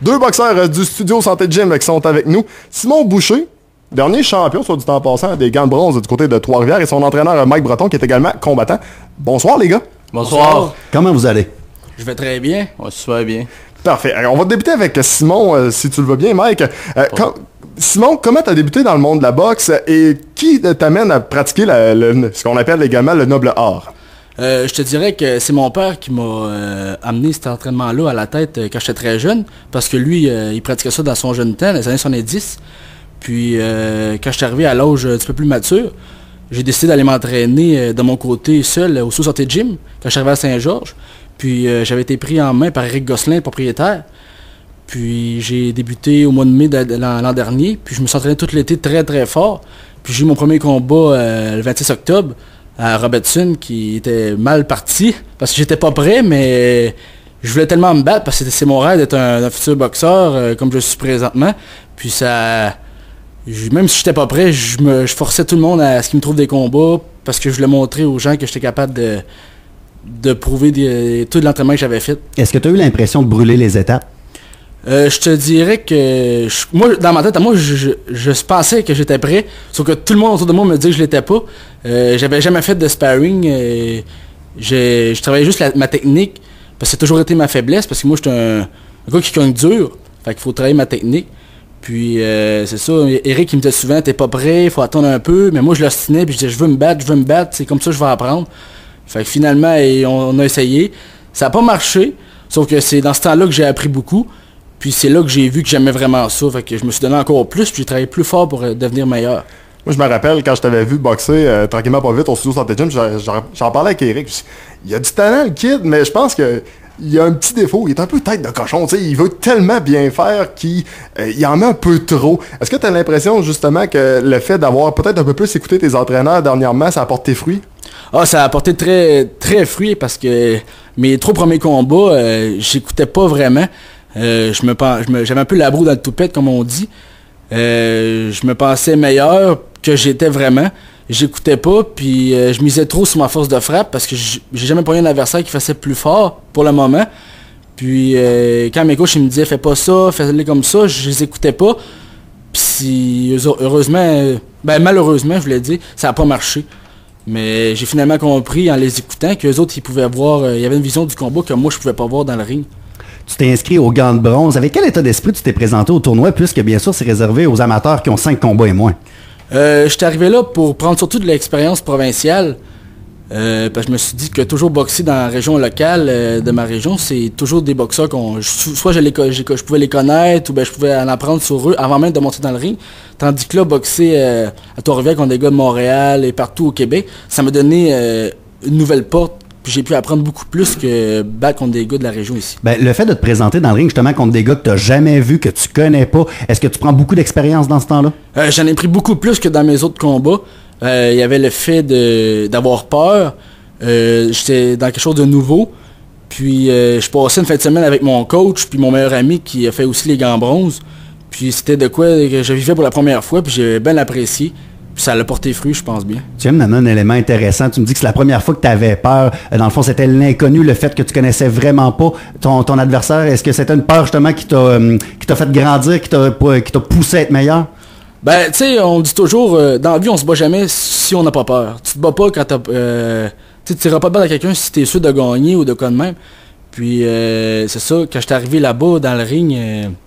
Deux boxeurs du studio Santé Gym qui sont avec nous. Simon Boucher, dernier champion, soit du temps passant, des gants de bronze du côté de Trois-Rivières, et son entraîneur Mike Breton, qui est également combattant. Bonsoir les gars. Bonsoir. Comment vous allez? Je vais très bien. Ouais, super bien. Parfait. Alors, on va débuter avec Simon, si tu le veux bien, Mike. Simon, comment tu as débuté dans le monde de la boxe et qui t'amène à pratiquer ce qu'on appelle également le noble art? Je te dirais que c'est mon père qui m'a amené cet entraînement-là à la tête quand j'étais très jeune, parce que lui, il pratiquait ça dans son jeune temps, les années 70. Puis quand je suis arrivé à l'âge un petit peu plus mature, j'ai décidé d'aller m'entraîner de mon côté seul au Santé Gym, quand je suis arrivé à Saint-Georges. Puis j'avais été pris en main par Eric Gosselin, le propriétaire. Puis j'ai débuté au mois de mai de l'an dernier, puis je me suis entraîné tout l'été très très fort. Puis j'ai eu mon premier combat le 26 octobre à Robertson, qui était mal parti, parce que j'étais pas prêt, mais je voulais tellement me battre, parce que c'est mon rêve d'être un futur boxeur, comme je suis présentement. Puis ça... Même si j'étais pas prêt, je forçais tout le monde à ce qu'il me trouve des combats, parce que je voulais montrer aux gens que j'étais capable de prouver tout l'entraînement que j'avais fait. Est-ce que tu as eu l'impression de brûler les étapes? Je te dirais que moi, dans ma tête, je pensais que j'étais prêt, sauf que tout le monde autour de moi me disait que je l'étais pas. J'avais jamais fait de sparring. Je travaillais juste ma technique, parce que c'est toujours été ma faiblesse, parce que moi, j'étais un gars qui cogne dur. Fait qu'il faut travailler ma technique. Puis c'est ça, Eric il me disait souvent, t'es pas prêt, il faut attendre un peu. Mais moi, je l'ostinais, puis je disais, je veux me battre, c'est comme ça que je vais apprendre. Fait que finalement, on a essayé. Ça n'a pas marché, sauf que c'est dans ce temps-là que j'ai appris beaucoup. Puis c'est là que j'ai vu que j'aimais vraiment ça. Fait que je me suis donné encore plus, puis j'ai travaillé plus fort pour devenir meilleur. Moi, je me rappelle quand je t'avais vu boxer tranquillement pas vite au studio Santé Gym, j'en parlais avec Eric. Il y a du talent, le kid, mais je pense que il y a un petit défaut. Il est un peu tête de cochon. T'sais, il veut tellement bien faire qu'il en met un peu trop. Est-ce que tu as l'impression justement que le fait d'avoir peut-être un peu plus écouté tes entraîneurs dernièrement, ça apporte tes fruits? Ah, ça a apporté très, très fruits, parce que mes 3 premiers combats, j'écoutais pas vraiment. J'avais un peu la broue dans le toupette, comme on dit. Je me pensais meilleur que j'étais vraiment. J'écoutais pas, puis je misais trop sur ma force de frappe, parce que j'ai jamais pris un adversaire qui faisait plus fort pour le moment. Puis quand mes coachs ils me disaient fais pas ça, fais-le comme ça, je les écoutais pas. Puis heureusement, malheureusement je voulais dire, ça a pas marché. Mais j'ai finalement compris en les écoutant qu'eux autres ils pouvaient voir, il y avait une vision du combat que moi je pouvais pas voir dans le ring. Tu t'es inscrit aux gants de bronze. Avec quel état d'esprit tu t'es présenté au tournoi, puisque bien sûr c'est réservé aux amateurs qui ont 5 combats et moins? J'étais arrivé là pour prendre surtout de l'expérience provinciale. Parce que je me suis dit que toujours boxer dans la région locale de ma région, c'est toujours des boxeurs soit je pouvais les connaître, ou je pouvais en apprendre sur eux avant même de monter dans le ring. Tandis que là, boxer à Trois-Rivières contre des gars de Montréal et partout au Québec, ça m'a donné une nouvelle porte. Puis j'ai pu apprendre beaucoup plus que battre contre des gars de la région ici. Le fait de te présenter dans le ring justement contre des gars que tu n'as jamais vus, que tu connais pas, est-ce que tu prends beaucoup d'expérience dans ce temps-là? J'en ai pris beaucoup plus que dans mes autres combats. Il y avait le fait d'avoir peur. J'étais dans quelque chose de nouveau. Puis je passais une fin de semaine avec mon coach puis mon meilleur ami qui a fait aussi les gants bronze. Puis c'était de quoi que je vivais pour la première fois, puis j'ai bien apprécié. Puis ça a porté fruit, je pense bien. Tu viens de donner un élément intéressant. Tu me dis que c'est la première fois que tu avais peur. Dans le fond, c'était l'inconnu, le fait que tu connaissais vraiment pas ton adversaire. Est-ce que c'était une peur justement qui t'a fait grandir, qui t'a poussé à être meilleur? Tu sais, on dit toujours, dans la vie, on se bat jamais si on n'a pas peur. Tu te bats pas quand tu t'iras pas battre à quelqu'un si t'es sûr de gagner ou de quoi de même. Puis c'est ça, quand j'étais arrivé là-bas dans le ring,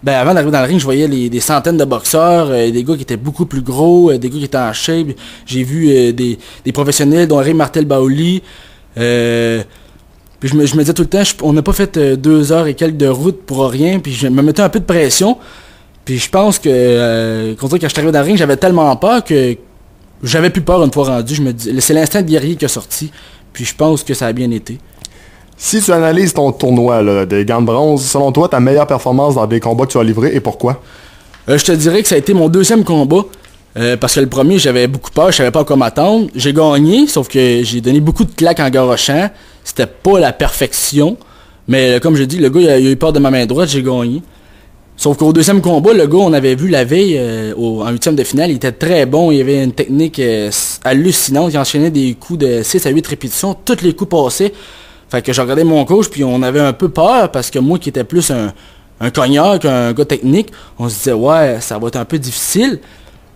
avant d'arriver dans le ring, je voyais des centaines de boxeurs, des gars qui étaient beaucoup plus gros, des gars qui étaient en shape. J'ai vu des professionnels, dont Ray Martel-Baouli. Puis je me disais tout le temps, on n'a pas fait 2 heures et quelques de route pour rien, puis je me mettais un peu de pression. Puis je pense que quand je suis arrivé dans le ring, j'avais tellement peur que j'avais plus peur une fois rendu. Je me dis, c'est l'instinct de guerrier qui est sorti. Puis je pense que ça a bien été. Si tu analyses ton tournoi là, des gants de bronze, selon toi, ta meilleure performance dans des combats que tu as livrés et pourquoi? Je te dirais que ça a été mon 2e combat. Parce que le premier, j'avais beaucoup peur, je savais pas quoi m'attendre. J'ai gagné, sauf que j'ai donné beaucoup de claques en garochant. C'était pas la perfection. Mais comme je dis, le gars il a eu peur de ma main droite, j'ai gagné. Sauf qu'au 2e combat, le gars, on avait vu la veille, en 8e de finale, il était très bon. Il avait une technique hallucinante. Il enchaînait des coups de 6 à 8 répétitions. Tous les coups passaient. Fait que j'ai regardé mon coach, puis on avait un peu peur, parce que moi qui étais plus un cogneur, qu'un gars technique, on se disait, ouais, ça va être un peu difficile.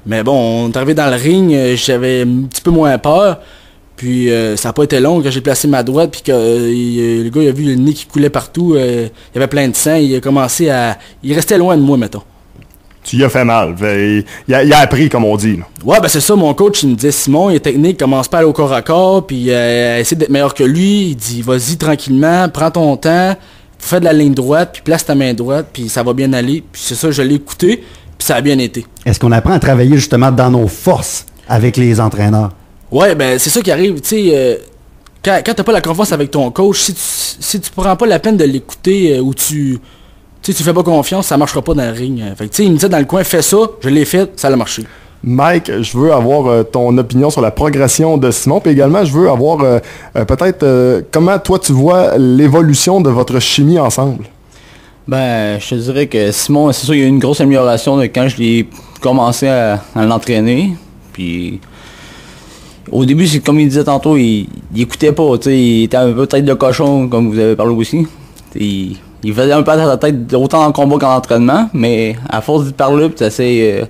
Mais bon, on est arrivé dans le ring, j'avais un petit peu moins peur. Puis ça n'a pas été long quand j'ai placé ma droite, puis que le gars il a vu le nez qui coulait partout, il y avait plein de sang, il a commencé à... Il restait loin de moi, mettons. Tu y as fait mal. Il a appris, comme on dit. Là. Ouais, ben c'est ça, mon coach, il me disait, Simon, il est technique, commence pas à aller au corps à corps, puis essaie d'être meilleur que lui. Il dit, vas-y tranquillement, prends ton temps, fais de la ligne droite, puis place ta main droite, puis ça va bien aller. Puis c'est ça, je l'ai écouté, puis ça a bien été. Est-ce qu'on apprend à travailler justement dans nos forces avec les entraîneurs? Ouais, ben c'est ça qui arrive, tu sais, quand t'as pas la confiance avec ton coach, si tu prends pas la peine de l'écouter ou tu fais pas confiance, ça marchera pas dans le ring. Fait que tu sais, il me disait dans le coin, fais ça, je l'ai fait, ça a marché. Mike, je veux avoir ton opinion sur la progression de Simon, puis également je veux avoir peut-être comment toi tu vois l'évolution de votre chimie ensemble. Ben, je te dirais que Simon, c'est sûr, il y a eu une grosse amélioration de quand je l'ai commencé à l'entraîner, puis... Au début, c'est comme il disait tantôt, il écoutait pas, tu sais, il était un peu tête de cochon, comme vous avez parlé aussi. Il faisait un peu à sa tête autant en combat qu'en entraînement, mais à force d'y parler, puis t'essayes,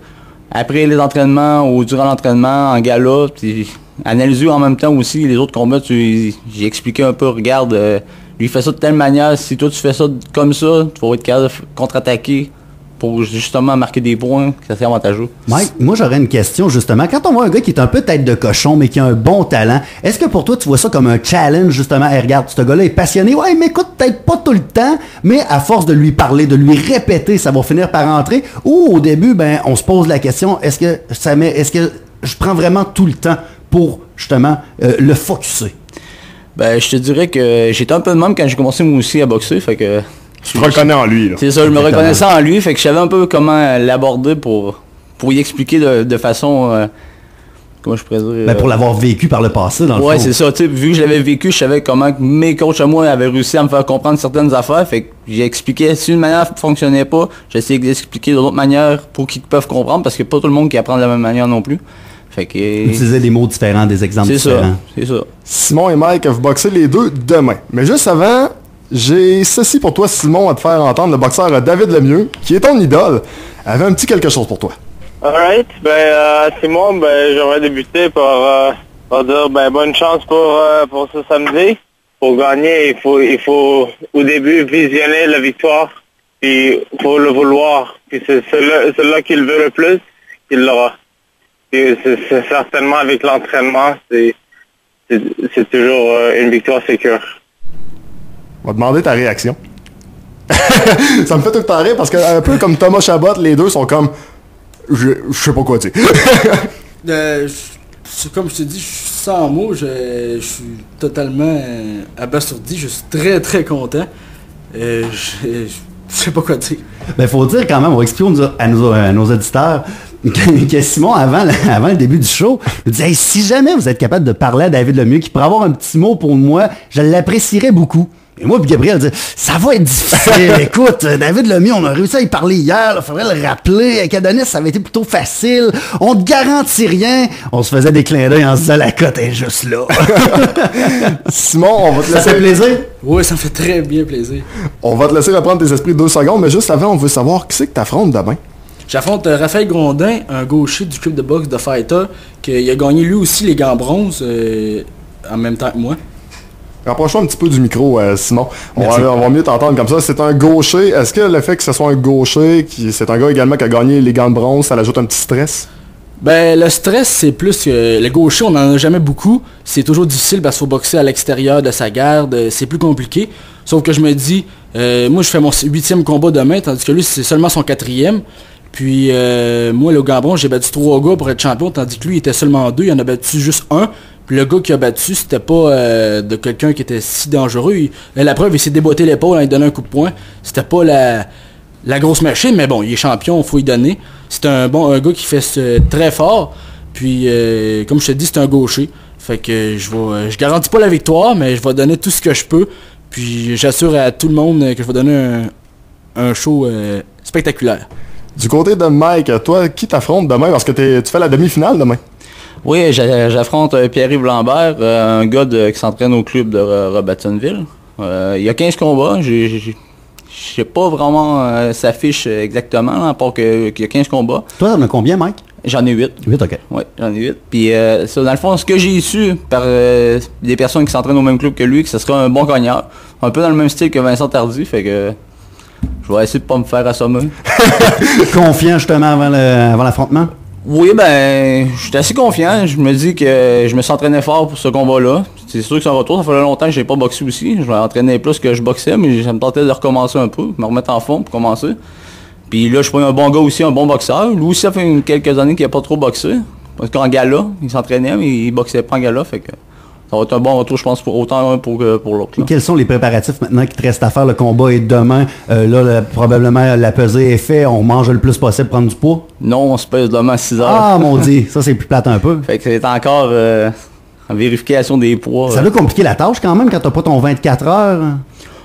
après les entraînements ou durant l'entraînement, en gala, puis analyser en même temps aussi les autres combats, j'ai expliqué un peu, regarde, lui il fait ça de telle manière, si toi tu fais ça comme ça, tu vas être capable de contre-attaquer. Pour justement marquer des points, que ça c'est avantageux. Mike, moi j'aurais une question justement. Quand on voit un gars qui est un peu tête de cochon, mais qui a un bon talent, est-ce que pour toi tu vois ça comme un challenge justement? Hey, regarde, ce gars-là est passionné, ouais, mais écoute, peut-être pas tout le temps, mais à force de lui parler, de lui répéter, ça va finir par entrer. Ou au début, ben, on se pose la question, est-ce que je prends vraiment tout le temps pour justement le focusser? Ben, je te dirais que j'étais un peu de même quand j'ai commencé moi aussi à boxer, fait que... Tu te reconnais en lui, là. C'est ça, je me reconnaissais en lui, fait que je savais un peu comment l'aborder pour y expliquer de façon... comment je pourrais dire... Ben pour l'avoir vécu par le passé, dans le fond. Ouais, c'est ça, tu sais, vu que je l'avais vécu, je savais comment mes coachs à moi avaient réussi à me faire comprendre certaines affaires, fait que j'ai expliqué, si une manière fonctionnait pas, j'essayais d'expliquer d'autres manières pour qu'ils peuvent comprendre, parce que pas tout le monde qui apprend de la même manière non plus. Fait que... Utiliser des mots différents, des exemples différents. C'est ça. Simon et Mike, vous boxez les deux demain. Mais juste avant... J'ai ceci pour toi, Simon, à te faire entendre. Le boxeur David Lemieux, qui est ton idole, avait un petit quelque chose pour toi. Alright, Simon, j'aimerais débuter par dire bonne chance pour ce samedi. Pour gagner, il faut au début visionner la victoire, puis il faut le vouloir. Puis c'est celui qu'il veut le plus, qu'il l'aura. Puis c'est certainement avec l'entraînement, c'est toujours une victoire sécure. On va demander ta réaction. Ça me fait tout le temps rire parce que un peu comme Thomas Chabot, les deux sont comme... Je sais pas quoi dire. Comme je te dis, je suis sans mots, je suis totalement abasourdi, je suis très très content. Je sais pas quoi dire. Ben faut dire quand même, on va expliquer à nos auditeurs que Simon, avant le début du show, il disait hey, si jamais vous êtes capable de parler à David Lemieux, qui pourrait avoir un petit mot pour moi, je l'apprécierais beaucoup. Et moi, puis Gabriel dit ça va être difficile. Écoute, David Lemieux, on a réussi à y parler hier. Il faudrait le rappeler. Avec Adonis, ça avait été plutôt facile. On te garantit rien. On se faisait des clins d'œil en se disant la cote est juste là. Simon, on va te laisser. Ça fait plaisir? Oui, ça me fait très bien plaisir. On va te laisser reprendre tes esprits 2 secondes, mais juste avant, on veut savoir qui c'est que t'affrontes demain. J'affronte Raphaël Grondin, un gaucher du club de boxe de Fighter, qui a gagné lui aussi les gants bronze en même temps que moi. Rapproche-toi un petit peu du micro, Simon. On va mieux t'entendre comme ça. C'est un gaucher. Est-ce que le fait que ce soit un gaucher, c'est un gars également qui a gagné les gants de bronze, ça l'ajoute un petit stress? Ben, le stress, c'est plus que le gaucher, on n'en a jamais beaucoup. C'est toujours difficile parce qu'il faut boxer à l'extérieur de sa garde. C'est plus compliqué. Sauf que je me dis, moi, je fais mon 8e combat demain, tandis que lui, c'est seulement son 4e. Puis, moi, le gant bronze, j'ai battu 3 gars pour être champion, tandis que lui, il était seulement 2. Il en a battu juste 1. Puis le gars qui a battu, c'était pas de quelqu'un qui était si dangereux. La preuve, il s'est déboîté l'épaule en lui donnant un coup de poing. C'était pas la grosse machine, mais bon, il est champion, il faut y donner. C'est un gars qui fait très fort. Puis, comme je te dis, c'est un gaucher. Fait que je garantis pas la victoire, mais je vais donner tout ce que je peux. Puis j'assure à tout le monde que je vais donner un show spectaculaire. Du côté de Mike, toi, qui t'affronte demain? Parce que tu fais la demi-finale demain. Oui, j'affronte Pierre-Yves Lambert, un gars qui s'entraîne au club de Robertsonville. Il y a 15 combats. Je je sais pas vraiment sa fiche exactement, là, à part qu'il y a 15 combats. Toi, t'en as combien, Mike? J'en ai 8. 8, OK. Oui, j'en ai 8. Puis ça, dans le fond, ce que j'ai su par des personnes qui s'entraînent au même club que lui, que ce serait un bon cogneur. Un peu dans le même style que Vincent Tardy, fait que je vais essayer de pas me faire assommer. Confiant, justement, avant l'affrontement? Oui, ben, je suis assez confiant. Je me dis que je me suis entraîné fort pour ce combat-là. C'est sûr que c'est un retour. Ça fait longtemps que j'ai pas boxé aussi. Je m'entraînais plus que je boxais, mais ça me tentait de recommencer un peu, me remettre en fond pour commencer. Puis là, je suis pas un bon gars aussi, un bon boxeur. Lui aussi, ça fait quelques années qu'il n'a pas trop boxé. Parce qu'en gala, il s'entraînait, mais il boxait pas en gala, fait que ça va être un bon retour, je pense, pour autant l'un que pour l'autre. Quels sont les préparatifs maintenant qui te restent à faire? Le combat est demain. Probablement, la pesée est faite. On mange le plus possible, prendre du poids. Non, on se pèse demain à 6 heures. Ah, mon Dieu, ça, c'est plus plate un peu. Fait que c'est encore en vérification des poids. Ça doit compliquer la tâche quand même quand t'as pas ton 24 heures.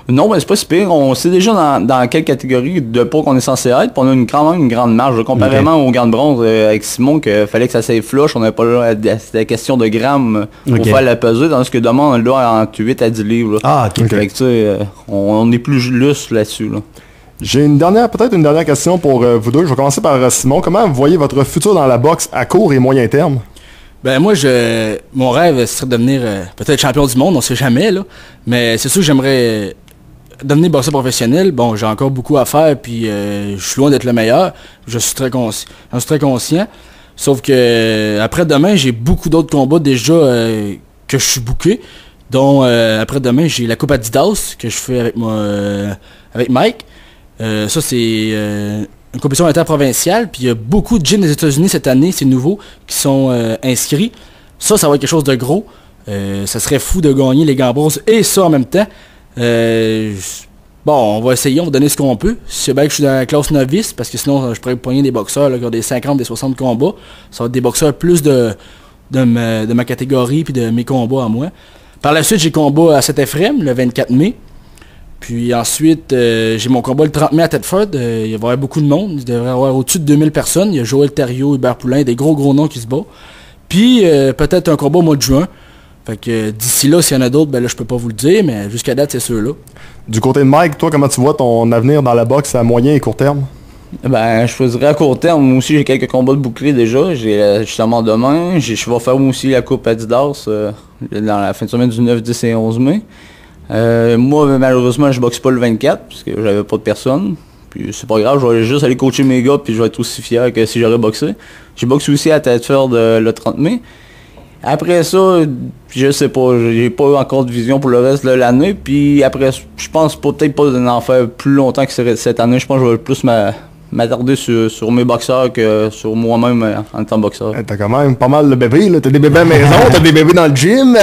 Non, mais c'est pas si pire. On sait déjà dans quelle catégorie de poids qu'on est censé être. Puis on a quand même une grande marge. Comparément au gant de bronze avec Simon, qu'il fallait que ça s'aille flush. On n'avait pas là, c'était question de grammes pour faire la pesée. Tandis que demain, on est là entre 8 à 10 livres. Là. Ah, ok. Fait que, tu sais, on est plus lustre là-dessus. Là. J'ai peut-être une dernière question pour vous deux. Je vais commencer par Simon. Comment vous voyez votre futur dans la boxe à court et moyen terme? Ben moi, mon rêve serait de devenir peut-être champion du monde, on sait jamais, là. Mais c'est sûr que j'aimerais devenir boxeur professionnel. Bon, j'ai encore beaucoup à faire, puis je suis loin d'être le meilleur. J'en suis très conscient. Sauf que après-demain, j'ai beaucoup d'autres combats déjà que je suis booké. Dont après-demain, j'ai la Coupe Adidas que je fais avec Mike. Ça, c'est une compétition interprovinciale, puis il y a beaucoup de gyms des États-Unis cette année, c'est nouveau, qui sont inscrits. Ça va être quelque chose de gros. Ça serait fou de gagner les gants bronzes et ça en même temps. Bon, on va essayer, on va donner ce qu'on peut. C'est bien que je suis dans la classe novice, parce que sinon, je pourrais poigner des boxeurs là, qui ont des 50, des 60 combats. Ça va être des boxeurs plus de ma catégorie, puis de mes combats à moi. Par la suite, j'ai combat à Saint-Ephrem, le 24 mai. Puis ensuite, j'ai mon combat le 30 mai à Thetford. Il va y avoir beaucoup de monde. Il devrait y avoir au-dessus de 2000 personnes. Il y a Joël Thériault, Hubert Poulain, des gros noms qui se battent. Puis peut-être un combat au mois de juin. Fait que d'ici là, s'il y en a d'autres, ben là, je peux pas vous le dire, mais jusqu'à date, c'est ceux-là. Du côté de Mike, toi, comment tu vois ton avenir dans la boxe à moyen et court terme? Ben, je choisirais à court terme. Moi aussi, j'ai quelques combats de bouclés déjà. J'ai justement demain. Je vais faire moi aussi la Coupe Adidas dans la fin de semaine du 9, 10 et 11 mai. Moi, malheureusement, je boxe pas le 24 parce que j'avais pas de personne. Puis c'est pas grave, je vais juste aller coacher mes gars puis je vais être aussi fier que si j'aurais boxé. J'ai boxé aussi à Thetford le 30 mai. Après ça, je sais pas, j'ai pas encore de vision pour le reste de l'année. Puis après, je pense peut-être pas d'en faire plus longtemps que cette année. Je pense que je vais plus m'attarder sur mes boxeurs que sur moi-même en tant que boxeur. T'as quand même pas mal de bébés, là. T'as des bébés à la maison, t'as des bébés dans le gym.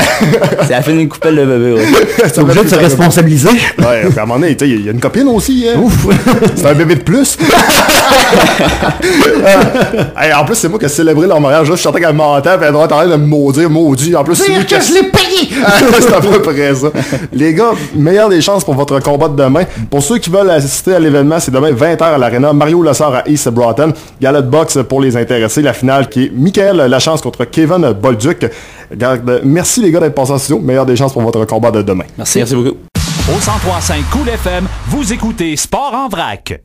C'est la fin d'une coupelle de bébés, ouais. C'est obligé de se responsabiliser. Ouais, à un moment donné, il y a une copine aussi. Hein? Ouf! C'est un bébé de plus. Hey, en plus, c'est moi qui ai célébré leur mariage. Là, je sentais qu'elle m'entend, puis elle doit être en train de me maudire, maudit. En plus, c'est lui que je l'ai payé! C'est à peu près ça. Les gars, meilleure des chances pour votre combat de demain. Pour ceux qui veulent assister à l'événement, c'est demain 20h à l'Arena. Mario Lessard à East Broughton. Gala de boxe pour les intéressés. La finale qui est Michael Lachance contre Kevin Bolduc. Merci les gars d'être passés en studio. Meilleure des chances pour votre combat de demain. Merci beaucoup. Au 103.5 Cool FM, vous écoutez Sport en vrac.